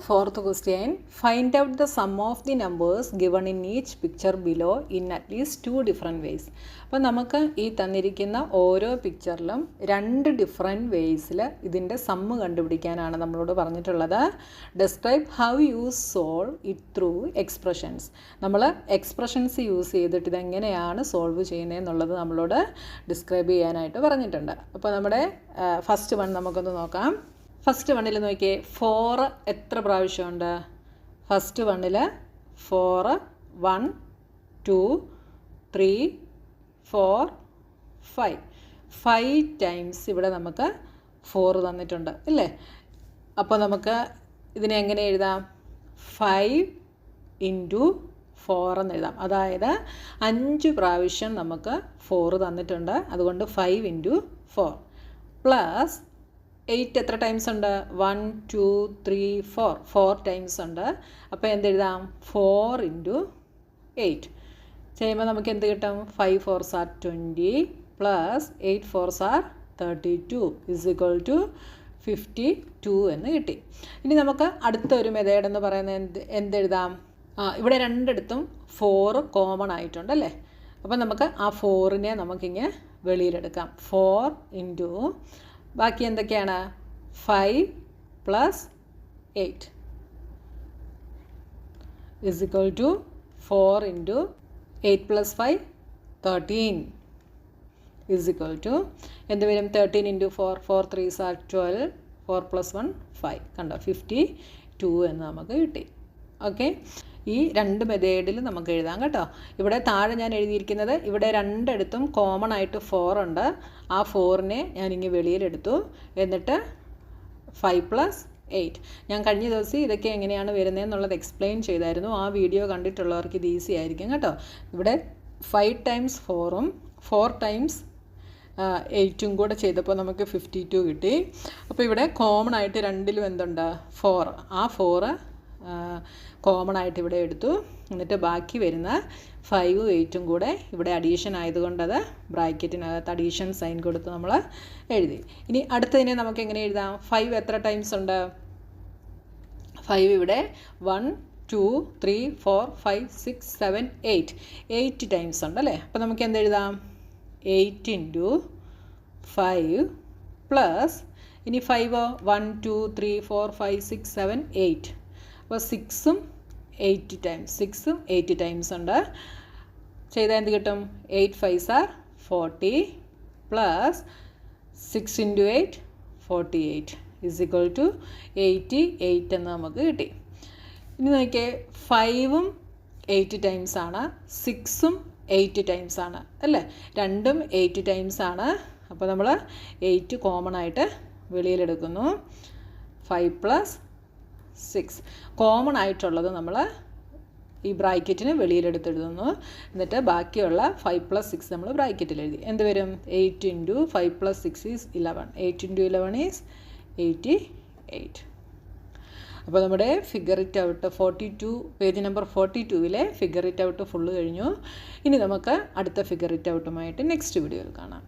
fourth question. Find out the sum of the numbers given in each picture below in at least two different ways. അപ്പോൾ നമുക്ക് ഈ തന്നിരിക്കുന്ന ഓരോ പിക്ചറിലും രണ്ട് different വേയ്സിൽ ഇതിൻ്റെ സമ്മ് കണ്ടുപിടിക്കാനാണ് നമ്മളോട് പറഞ്ഞിട്ടുള്ളത്. Describe how you solve it through expressions. നമ്മൾ എക്സ്പ്രഷൻസ് യൂസ് ചെയ്തിട്ട് ഇതെങ്ങനെയാണ് സോൾവ് ചെയ്യുന്നത് എന്നുള്ളത് നമ്മളോട് ഡിസ്ക്രൈബ് ചെയ്യാനായിട്ട് പറഞ്ഞിട്ടുണ്ട്. അപ്പോൾ നമ്മുടെ ഫസ്റ്റ് വൺ നമുക്കൊന്ന് നോക്കാം. ഫസ്റ്റ് വണ്ണിൽ നോക്കിയേ, 4 എത്ര പ്രാവശ്യമുണ്ട്? ഫസ്റ്റ് വണ്ണിൽ 4 1 2 3 4 5 ടൈംസ് ഇവിടെ നമുക്ക് 4 തന്നിട്ടുണ്ട് അല്ലേ? അപ്പോൾ നമുക്ക് ഇതിനെ എങ്ങനെ എഴുതാം? 5 × 4 എന്ന് എഴുതാം. അതായത് 5 പ്രാവശ്യം നമുക്ക് 4 തന്നിട്ടുണ്ട്. അതുകൊണ്ട് 5 × 4 പ്ലസ് 8 എത്ര ടൈംസ് ഉണ്ട്? 1 2 3 4 ടൈംസ് ഉണ്ട്. അപ്പോൾ എന്തെഴുതാം? 4 × 8 ചെയ്യുമ്പോൾ നമുക്ക് എന്ത് കിട്ടും? 5 4s are 20 plus 8 4s are 32 = 52 എന്ന് കിട്ടി. ഇനി നമുക്ക് അടുത്ത ഒരു മെത്തേഡ് എന്ന് പറയുന്നത് എന്തെഴുതാം? ഇവിടെ രണ്ടിടത്തും 4 കോമൺ ആയിട്ടുണ്ട് അല്ലേ? അപ്പോൾ നമുക്ക് ആ 4നെ നമുക്കിങ്ങനെ വെളിയിലെടുക്കാം. 4 × ബാക്കി എന്തൊക്കെയാണ്? 5 + 8 = 4 × 8 + 5 13 എന്ത് വരും? 13 × 4 4 3s are 12 4 + 1 5 കണ്ടോ? 52 എന്ന് നമുക്ക് കിട്ടി. ഓക്കെ, ഈ രണ്ട് മെത്തേഡിൽ നമുക്ക് എഴുതാം കേട്ടോ. ഇവിടെ താഴെ ഞാൻ എഴുതിയിരിക്കുന്നത്, ഇവിടെ രണ്ടിടത്തും കോമൺ ആയിട്ട് 4 ഉണ്ട്. ആ 4നെ ഞാനിങ്ങനെ വെളിയിലെടുത്തു. എന്നിട്ട് 5 + 8. ഞാൻ കഴിഞ്ഞ ദിവസം ഇതൊക്കെ എങ്ങനെയാണ് വരുന്നതെന്നുള്ളത് എക്സ്പ്ലെയിൻ ചെയ്തായിരുന്നു. ആ വീഡിയോ കണ്ടിട്ടുള്ളവർക്ക് ഇത് ഈസി ആയിരിക്കും കേട്ടോ. ഇവിടെ 5 ടൈംസ് 4ഉം 4 ടൈംസ് 8ഉം കൂടെ ചെയ്തപ്പോൾ നമുക്ക് 52 കിട്ടി. അപ്പോൾ ഇവിടെ കോമൺ ആയിട്ട് രണ്ടിലും എന്തുണ്ട്? 4. ആ 4 കോമൺ ആയിട്ട് ഇവിടെ എടുത്തു. എന്നിട്ട് ബാക്കി വരുന്ന 5ഉം 8ഉം കൂടെ ഇവിടെ അഡീഷൻ ആയതുകൊണ്ടത് ബ്രാക്കറ്റിനകത്ത് അഡീഷൻ സൈൻ കൊടുത്ത് നമ്മൾ എഴുതി. ഇനി അടുത്തതിനെ നമുക്ക് എങ്ങനെ എഴുതാം? 5 എത്ര ടൈംസ് ഉണ്ട്? 5 ഇവിടെ 1 2 3 4 5 6 7 8 ടൈംസ് ഉണ്ട് അല്ലേ? അപ്പോൾ നമുക്ക് എന്തെഴുതാം? 8 × 5 പ്ലസ് ഇനി 5 1 2 3 4 5 6 7 8. അപ്പോൾ 6ഉം 8 ടൈംസ് ഉണ്ട്. ചെയ്താൽ എന്ത് കിട്ടും? 8 5s are 40 പ്ലസ് 6 × 8 48 = 88 എന്ന് നമുക്ക് കിട്ടി. ഇനി നോക്കിയേ, 5ഉം 8 ടൈംസ് ആണ്, 6ഉം 8 ടൈംസ് ആണ് അല്ലേ? രണ്ടും 8 ടൈംസ് ആണ്. അപ്പോൾ നമ്മൾ 8 കോമൺ ആയിട്ട് വെളിയിലെടുക്കുന്നു. 5 + 6 കോമൺ ആയിട്ടുള്ളത് നമ്മൾ ഈ ബ്രാക്കറ്റിന് വെളിയിലെടുത്തെഴുതുന്നു. എന്നിട്ട് ബാക്കിയുള്ള 5 + 6 നമ്മൾ ബ്രാക്കറ്റിൽ എഴുതി. എന്ത് വരും? 8 × 5 + 6 is 11. 8 × 11 is 88. അപ്പോൾ നമ്മുടെ figure it out 42 page number 42-ലെ ഫിഗർ ഇറ്റ് ഔട്ട് ഫുള്ള് കഴിഞ്ഞു. ഇനി നമുക്ക് അടുത്ത ഫിഗർ ഇറ്റ് ഔട്ടുമായിട്ട് നെക്സ്റ്റ് വീഡിയോയിൽ കാണാം.